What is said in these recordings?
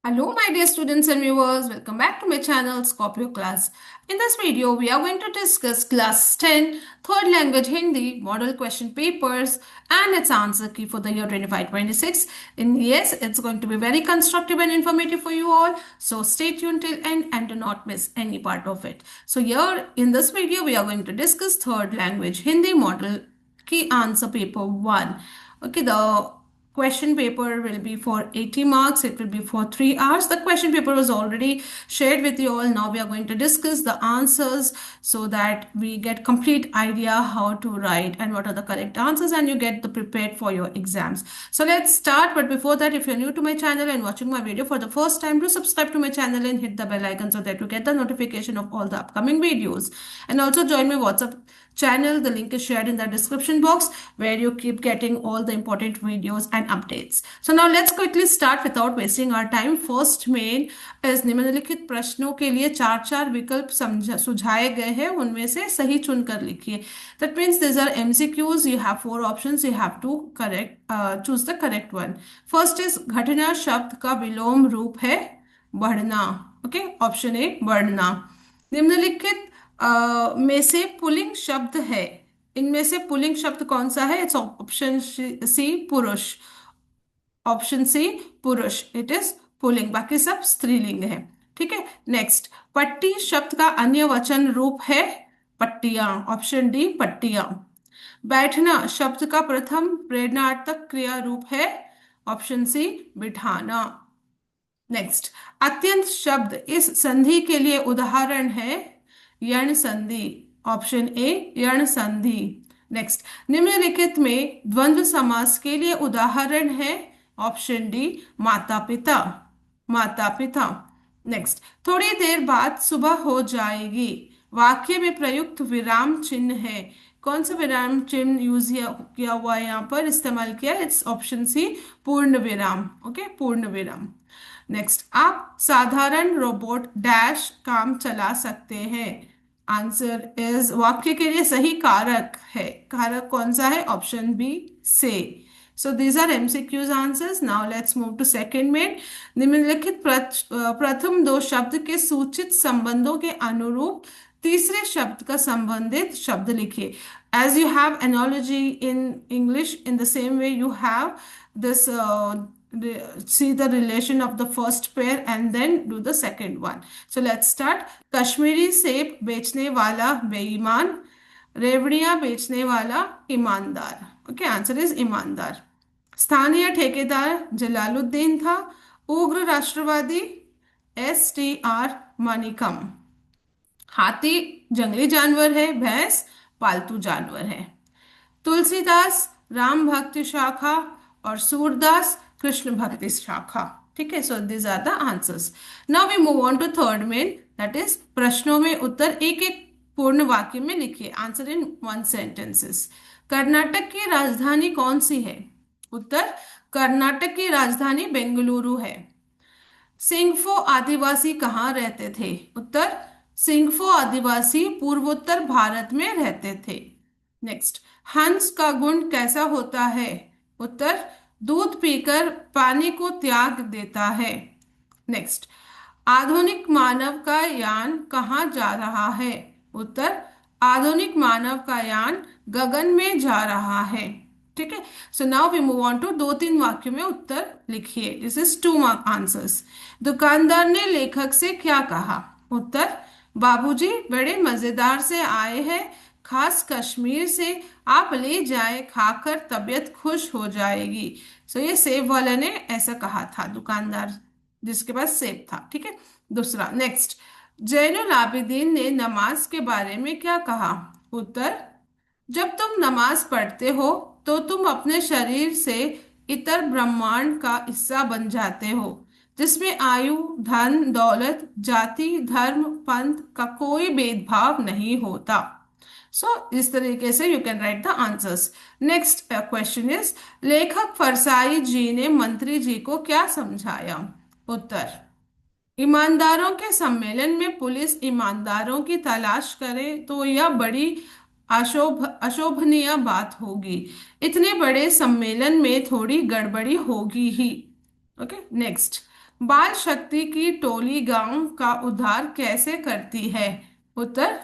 Hello, my dear students and viewers. Welcome back to my channel, Scorpio Class. In this video, we are going to discuss Class 10, Third Language Hindi, Model Question Papers, and its answer key for the year 25-26. And yes, it's going to be very constructive and informative for you all. So stay tuned till end and do not miss any part of it. So here in this video, we are going to discuss Third Language Hindi, Model Key Answer Paper 1. Okay, the question paper will be for 80 marks. It will be for 3 hours. The question paper was already shared with you all. Now we are going to discuss the answers so that we get complete idea how to write and what are the correct answers, and you get the prepared for your exams. So let's start. But before that, if you're new to my channel and watching my video for the first time, do subscribe to my channel and hit the bell icon so that you get the notification of all the upcoming videos. And also join my WhatsApp channel. The link is shared in the description box where you keep getting all the important videos and updates. So now let's quickly start without wasting our time. First main is निम्नलिखित प्रश्नों के लिए चार चार विकल्प सुझाए गए हैं, उनमें से सही चुनकर लिखिए. That means these are MCQs. You have 4 options. You have to choose the correct one. First is घटना शब्द का विलोम रूप है बढ़ना. Okay, option A बढ़ना. निम्नलिखित में से पुल्लिंग शब्द है. इनमें से पुल्लिंग शब्द कौन सा है? इट्स ऑप्शन सी पुरुष. ऑप्शन सी पुरुष. It is pulling. बाकी सब स्त्रीलिंग है. ठीक है. नेक्स्ट, पट्टी शब्द का अन्य वचन रूप है पट्टियां. ऑप्शन डी पट्टियां. बैठना शब्द का प्रथम प्रेरणार्थक क्रिया रूप है. ऑप्शन सी बिठाना. नेक्स्ट, अत्यंत शब्द इस संधि के लिए उदाहरण है यण संधि. ऑप्शन ए यण संधि. नेक्स्ट, निम्नलिखित में द्वंद्व समास के लिए उदाहरण है. ऑप्शन डी माता पिता. माता पिता. नेक्स्ट, थोड़ी देर बाद सुबह हो जाएगी. वाक्य में प्रयुक्त विराम चिन्ह है. कौन सा विराम चिन्ह यूज किया हुआ है यहाँ पर, इस्तेमाल किया? इट्स ऑप्शन सी पूर्ण विराम. ओके, पूर्ण विराम. नेक्स्ट, आप साधारण रोबोट डैश काम चला सकते हैं. आंसर इज, वाक्य के लिए सही कारक है. कारक कौन सा है? ऑप्शन बी से. So these are MCQs answers. Now let's move to second main. निम्नलिखित प्रथम दो शब्द के सूचित संबंधों के अनुरूप तीसरे शब्द का संबंधित शब्द लिखिए. As you have analogy in English, in the same way you have this see the relation of the first pair and then do the second one. So let's start. Kashmiri सेब बेचने वाला बेईमान, रेवड़ियां बेचने वाला ईमानदार. ओके, आंसर इज ईमानदार. स्थानीय ठेकेदार जलालुद्दीन था. उग्र राष्ट्रवादी STR मणिकम. हाथी जंगली जानवर है, भैंस पालतू जानवर है. तुलसीदास राम भक्ति शाखा और सूरदास कृष्ण भक्ति शाखा. ठीक है. So this are the answers. Now we move on to third main, that is प्रश्नों में उत्तर एक एक पूर्ण वाक्य में लिखिए. Answer in 1 sentences. कर्नाटक की राजधानी कौन सी है? उत्तर, कर्नाटक की राजधानी बेंगलुरु है. सिंगफो आदिवासी कहाँ रहते थे? उत्तर, सिंगफो आदिवासी पूर्वोत्तर भारत में रहते थे. नेक्स्ट, हंस का गुण कैसा होता है? उत्तर, दूध पीकर पानी को त्याग देता है. नेक्स्ट, आधुनिक मानव का यान कहाँ जा रहा है? उत्तर, आधुनिक मानव का यान गगन में जा रहा है. ठीक है. So now we move on to 2-3 वाक्यों में उत्तर लिखिए. This is 2 mark answers. दुकानदार ने लेखक से क्या कहा? उत्तर, बाबूजी बड़े मजेदार से आए हैं, खास कश्मीर से, आप ले जाए, खाकर तबीयत खुश हो जाएगी. सो ये सेब वाले ने ऐसा कहा था, दुकानदार जिसके पास सेब था. ठीक है. दूसरा, नेक्स्ट, जैनुल आबिदीन ने नमाज के बारे में क्या कहा? उत्तर, जब तुम नमाज पढ़ते हो तो तुम अपने शरीर से इतर ब्रह्मांड का हिस्सा बन जाते हो, जिसमें आयु, धन, दौलत, जाति, धर्म, पंथ का कोई भेदभाव नहीं होता. सो इस तरीके से you can write the answers. Next question is, लेखक फरसाई जी ने मंत्री जी को क्या समझाया? उत्तर, ईमानदारों के सम्मेलन में पुलिस ईमानदारों की तलाश करे तो यह बड़ी अशोभनीय बात होगी. इतने बड़े सम्मेलन में थोड़ी गड़बड़ी होगी ही. ओके. नेक्स्ट, बाल शक्ति की टोली गांव का उद्धार कैसे करती है? उत्तर,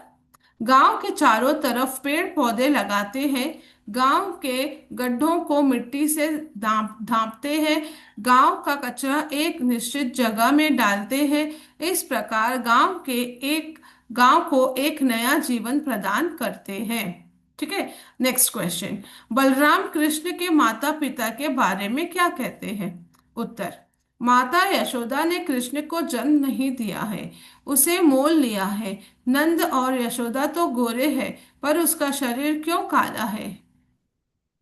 गांव के चारों तरफ पेड़ पौधे लगाते हैं, गांव के गड्ढों को मिट्टी से ढांपते हैं, गांव का कचरा एक निश्चित जगह में डालते हैं। इस प्रकार गांव को एक नया जीवन प्रदान करते हैं। ठीक है। नेक्स्ट क्वेश्चन, बलराम कृष्ण के माता पिता के बारे में क्या कहते हैं? उत्तर, माता यशोदा ने कृष्ण को जन्म नहीं दिया है, उसे मोल लिया है। नंद और यशोदा तो गोरे हैं, पर उसका शरीर क्यों काला है?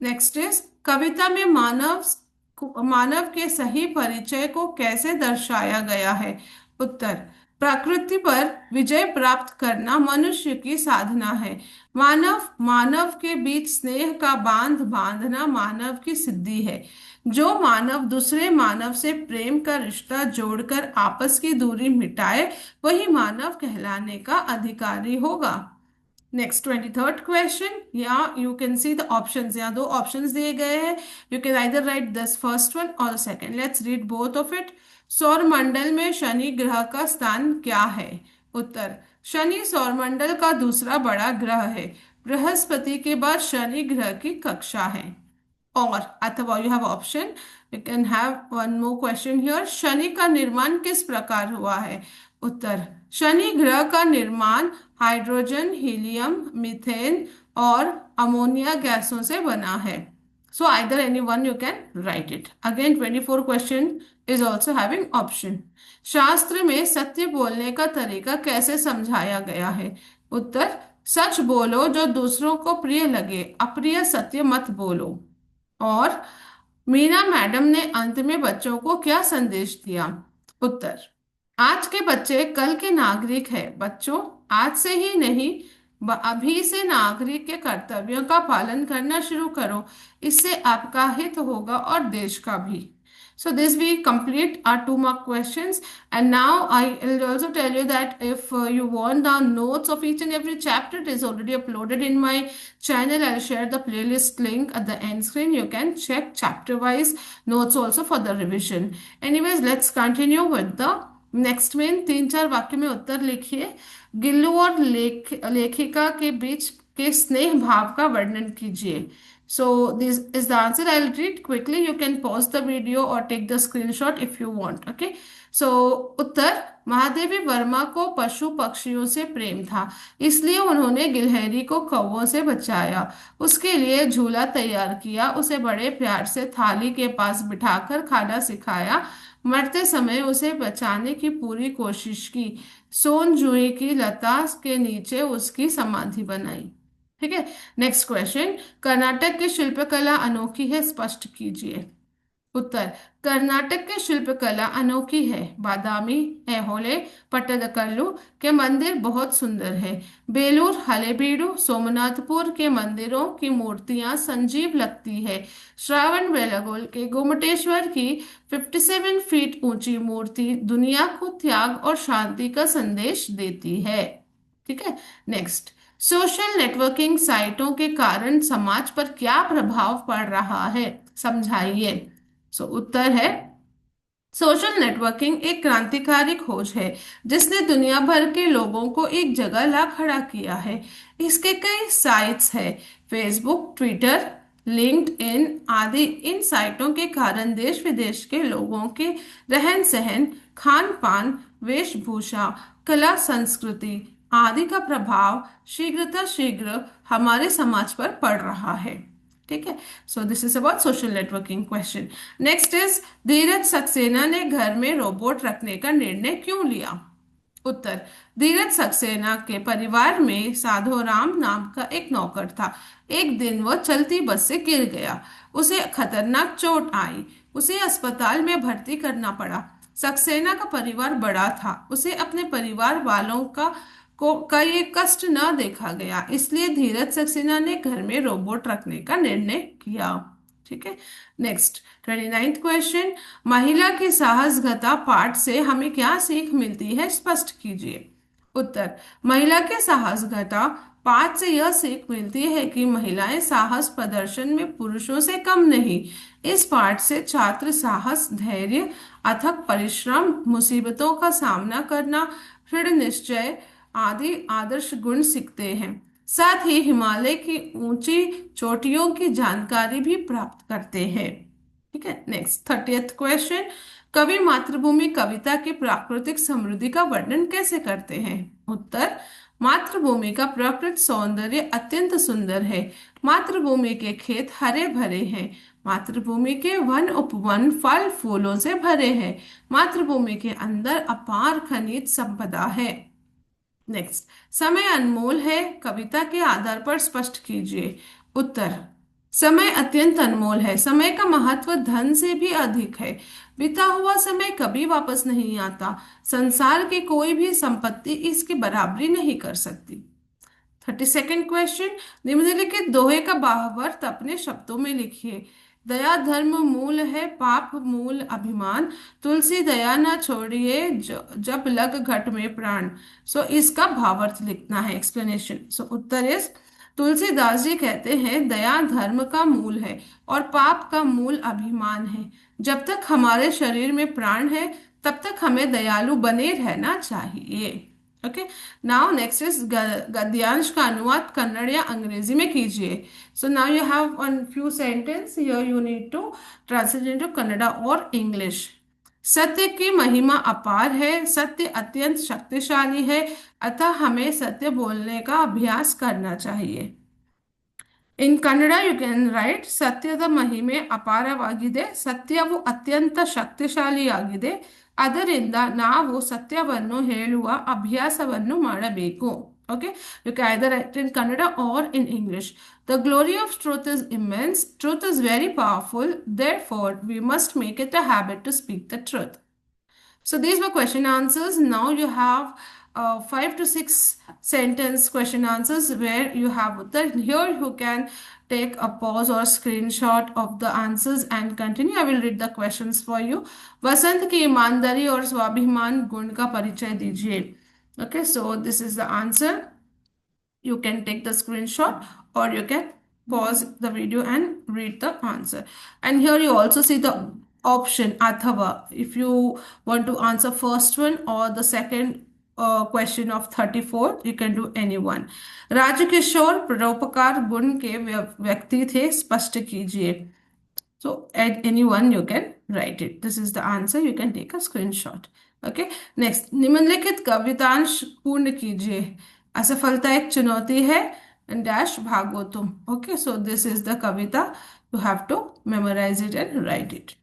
नेक्स्ट इज, कविता में मानव के सही परिचय को कैसे दर्शाया गया है? उत्तर, प्रकृति पर विजय प्राप्त करना मनुष्य की साधना है। मानव मानव के बीच स्नेह का बांध बांधना मानव की सिद्धि है। जो मानव दूसरे मानव से प्रेम का रिश्ता जोड़कर आपस की दूरी मिटाए, वही मानव कहलाने का अधिकारी होगा। नेक्स्ट 23rd क्वेश्चन, या you can see the options. यहाँ दो ऑप्शंस दिए गए हैं, you can either write this first one और second. Let's read both of it. सौर मंडल में शनि ग्रह का स्थान क्या है? उत्तर, शनि सौरमंडल का दूसरा बड़ा ग्रह है। बृहस्पति के बाद शनि ग्रह की कक्षा है। और अथवा you have option, you can have one more question here, Shani का निर्माण किस प्रकार हुआ है? उत्तर, शनि ग्रह का निर्माण हाइड्रोजन, हीलियम, मीथेन और अमोनिया गैसों से बना है। So either any one you can write it. Again 24 question is also having option. शास्त्र में सत्य बोलने का तरीका कैसे समझाया गया है? उत्तर, सच बोलो जो दूसरों को प्रिय लगे, अप्रिय सत्य मत बोलो। और मीना मैडम ने अंत में बच्चों को क्या संदेश दिया? उत्तर, आज के बच्चे कल के नागरिक हैं। बच्चों, आज से ही नहीं, अभी से नागरिक के कर्तव्यों का पालन करना शुरू करो। इससे आपका हित होगा और देश का भी। So this we complete our 2 mark questions, and now I will also tell you that if you want the notes of each and every chapter, it is already uploaded in my channel. I'll share the playlist link at the end screen. You can check chapter wise notes also for the revision. Anyways, let's continue with the next में 3-4 वाक्य में उत्तर लिखिए। गिल्लू और लेखिका के बीच के स्नेह भाव का वर्णन कीजिए। So this is the answer. I'll read quickly. You can pause the video or take the screenshot if you want. Okay. So उत्तर, महादेवी वर्मा को पशु पक्षियों से प्रेम था, इसलिए उन्होंने गिलहरी को कौवों से बचाया, उसके लिए झूला तैयार किया, उसे बड़े प्यार से थाली के पास बिठाकर खाना सिखाया, मरते समय उसे बचाने की पूरी कोशिश की, सोन जुई की लता के नीचे उसकी समाधि बनाई। ठीक है। नेक्स्ट क्वेश्चन, कर्नाटक की शिल्पकला अनोखी है, स्पष्ट कीजिए। उत्तर, कर्नाटक की शिल्पकला अनोखी है। बादामी, ऐहोले, पट्टदकल्लू के मंदिर बहुत सुंदर है। बेलूर, हलेबीडु, सोमनाथपुर के मंदिरों की मूर्तियां संजीव लगती है। श्रावण बेलगोल के गोमटेश्वर की 57 फीट ऊंची मूर्ति दुनिया को त्याग और शांति का संदेश देती है। ठीक है। नेक्स्ट, सोशल नेटवर्किंग साइटों के कारण समाज पर क्या प्रभाव पड़ रहा है, समझाइए। उत्तर है, सोशल नेटवर्किंग एक क्रांतिकारी खोज है जिसने दुनिया भर के लोगों को एक जगह ला खड़ा किया है। इसके कई साइट्स हैं, फेसबुक, ट्विटर, लिंक्डइन आदि। इन साइटों के कारण देश विदेश के लोगों के रहन सहन, खान पान, वेशभूषा, कला, संस्कृति आदि का प्रभाव शीघ्र हमारे समाज पर पड़ रहा है। ठीक है। So this is about social networking question. Next is, Dheeraj Saxena ने घर में रोबोट रखने का निर्णय क्यों लिया? उत्तर, धीरज सक्सेना के परिवार में साधोराम नाम का एक नौकर था। एक दिन वह चलती बस से गिर गया, उसे खतरनाक चोट आई, उसे अस्पताल में भर्ती करना पड़ा। सक्सेना का परिवार बड़ा था, उसे अपने परिवार वालों का ये कष्ट न देखा गया, इसलिए धीरज सक्सेना ने घर में रोबोट रखने का निर्णय किया। ठीक है। नेक्स्ट 29th क्वेश्चन, महिला की साहसगता पाठ से हमें क्या सीख मिलती है, स्पष्ट कीजिए। उत्तर, महिला के साहसगता पाठ से यह सीख मिलती है कि महिलाएं साहस प्रदर्शन में पुरुषों से कम नहीं, इस पाठ से छात्र साहस, धैर्य, अथक परिश्रम, मुसीबतों का सामना करना, दृढ़ निश्चय आदि आदर्श गुण सीखते हैं। साथ ही हिमालय की ऊंची चोटियों की जानकारी भी प्राप्त करते हैं। ठीक है, नेक्स्ट 30th क्वेश्चन। कवि मातृभूमि कविता की प्राकृतिक समृद्धि का वर्णन कैसे करते हैं? उत्तर, मातृभूमि का प्रकृति सौंदर्य अत्यंत सुंदर है। मातृभूमि के खेत हरे भरे हैं। मातृभूमि के वन उपवन फल फूलों से भरे हैं। मातृभूमि के अंदर अपार खनिज संपदा है। नेक्स्ट, समय अनमोल है, कविता के आधार पर स्पष्ट कीजिए। उत्तर, समय अत्यंत अनमोल है। समय का महत्व धन से भी अधिक है। बीता हुआ समय कभी वापस नहीं आता। संसार की कोई भी संपत्ति इसकी बराबरी नहीं कर सकती। 32nd question. निम्नलिखित दोहे का भावार्थ अपने शब्दों में लिखिए। दया धर्म मूल है, पाप मूल अभिमान। तुलसी दया ना छोड़िए, जब लग घट में प्राण। सो इसका भावार्थ लिखना है, एक्सप्लेनेशन। सो उत्तर इस, तुलसीदास जी कहते हैं दया धर्म का मूल है और पाप का मूल अभिमान है। जब तक हमारे शरीर में प्राण है तब तक हमें दयालु बने रहना चाहिए। ओके, नाउ नेक्स्ट इज गद्यांश का अनुवाद कन्नड़ या अंग्रेजी में कीजिए। So now you have one few sentence here, you need to translate into Kannada और इंग्लिश। सत्य की महिमा अपार है, सत्य अत्यंत शक्तिशाली है, अतः हमें सत्य बोलने का अभ्यास करना चाहिए। In Kannada, you can write ಸತ್ಯದ ಮಹಿಮೆ ಅಪಾರವಾಗಿದೆ, ಸತ್ಯವು ಅತ್ಯಂತ ಶಕ್ತಿಶಾಲಿಯಾಗಿದೆ, ಅದರಿಂದ ನಾವು ಸತ್ಯವನ್ನು ಹೇಳುವ ಅಭ್ಯಾಸವನ್ನು ಮಾಡಬೇಕು. Okay, you can either write in Kannada or in English. The glory of truth is immense. Truth is very powerful. Therefore, we must make it a habit to speak the truth. So these were question answers. Now you have 5 to 6 sentence question answers where you have the here you can take a pause or screenshot of the answers and continue. I will read the questions for you. वसंत की ईमानदारी और स्वाभिमान गुण का परिचय दीजिए. Okay, so this is the answer. You can take the screenshot or you can pause the video and read the answer. And here you also see the option athava if you want to answer first one or the second question of 34, you can do any one. Rajkishore परोपकार गुण के व्यक्ति थे, स्पष्ट कीजिए. So at any one you can write it. This is the answer. You can take a screenshot. Okay. Next, निम्नलिखित कवितांश पूर्ण कीजिए. असफलता एक चुनौती है and dash भागो तुम. Okay. So this is the kavita. You have to memorize it and write it.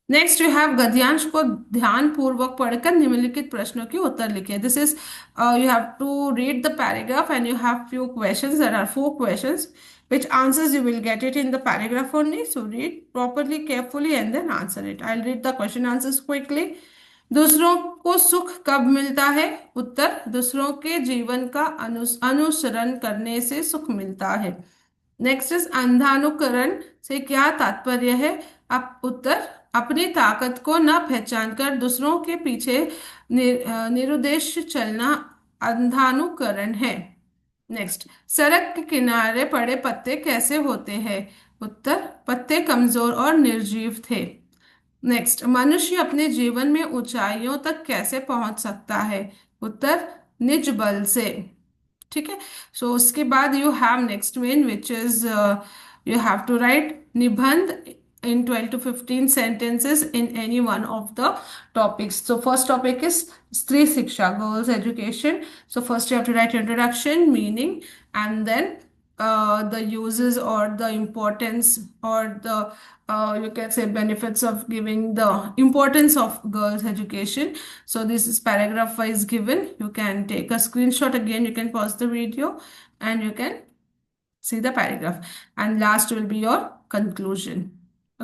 Next you have गद्यांश को ध्यान पूर्वक पढ़कर निम्नलिखित प्रश्नों के उत्तर लिखे. This is you have to read the paragraph and you have few questions. There are 4 questions which answers you will get it in the paragraph only. So read properly, carefully and then answer it. I'll read the question answers quickly. दूसरों को सुख कब मिलता है? उत्तर, दूसरों के जीवन का अनुसरण करने से सुख मिलता है. नेक्स्ट इज अंधानुकरण से क्या तात्पर्य है? अब उत्तर, अपनी ताकत को न पहचान कर दूसरों के पीछे निरुद्देश चलना अंधानुकरण है. नेक्स्ट, सड़क के किनारे पड़े पत्ते कैसे होते हैं? उत्तर, पत्ते कमजोर और निर्जीव थे. नेक्स्ट, मनुष्य अपने जीवन में ऊंचाइयों तक कैसे पहुंच सकता है? उत्तर, निज बल से. ठीक है. सो उसके बाद you have next main which is you have to write निबंध in 12 to 15 sentences in any one of the topics. So first topic is Stri Shiksha, girls education. So first you have to write introduction, meaning, and then the uses or the importance or the you can say benefits of giving the importance of girls education. So this is paragraph wise given. You can take a screenshot again. You can pause the video and you can see the paragraph. And last will be your conclusion.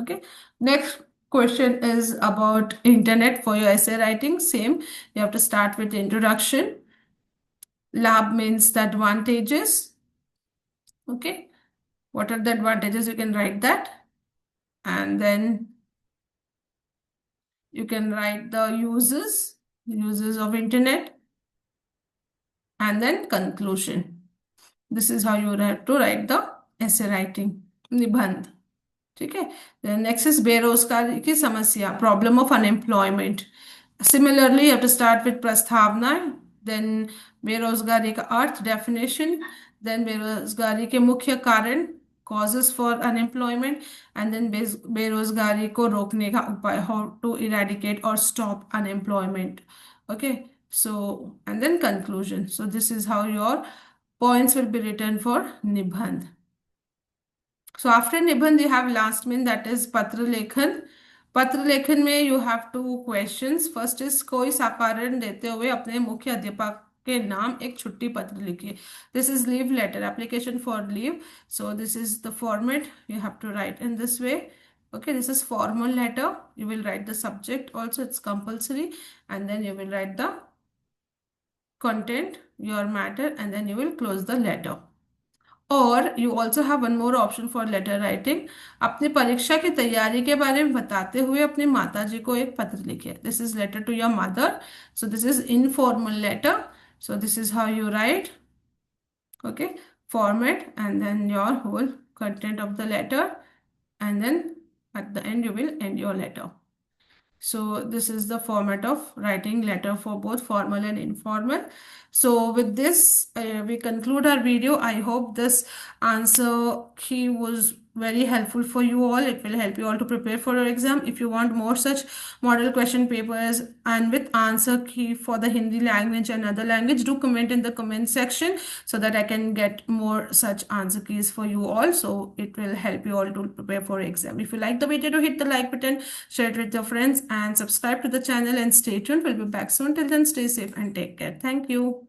Okay. Next question is about internet for your essay writing. Same. You have to start with introduction. Labh means the advantages. Okay. What are the advantages? You can write that. And then you can write the uses of internet. And then conclusion. This is how you have to write the essay writing. Nibandh. ठीक है। Next is बेरोजगारी की समस्या, problem of unemployment. Similarly you have to start with प्रस्तावना, then बेरोजगारी का अर्थ, definition, then बेरोजगारी के मुख्य कारण, causes for unemployment, and then बेरोजगारी को रोकने का उपाय, हाउ टू इरेडिकेट और stop unemployment. Okay, so and then conclusion. So this is how your points will be written for Nibandh. So after Nibandh, you have last min, that is Patra Lekhan. पत्र लेखन में you have two questions. First is कोई साधारण देते हुए अपने मुख्य अध्यापक के नाम एक छुट्टी पत्र लिखिए। This is leave letter, application for leave. So this is the format you have to write in this way. Okay, this is formal letter. You will write the subject also, it's compulsory, and then you will write the content, your matter, and then you will close the letter. और you also have one more option for letter writing. अपनी परीक्षा की तैयारी के बारे में बताते हुए अपनी माता जी को एक पत्र लिखिए। This is letter to your mother, so this is informal letter. So this is how you write. Okay, format and then your whole content of the letter, and then at the end you will end your letter. So this is the format of writing letter for both formal and informal. So with this, we conclude our video. I hope this answer key was very helpful for you all. It will help you all to prepare for your exam. If you want more such model question papers and with answer key for the Hindi language and other language, do comment in the comment section so that I can get more such answer keys for you all. So it will help you all to prepare for exam. If you like the video, to hit the like button, share it with your friends, and subscribe to the channel, and stay tuned. We'll be back soon. Till then, stay safe and take care. Thank you.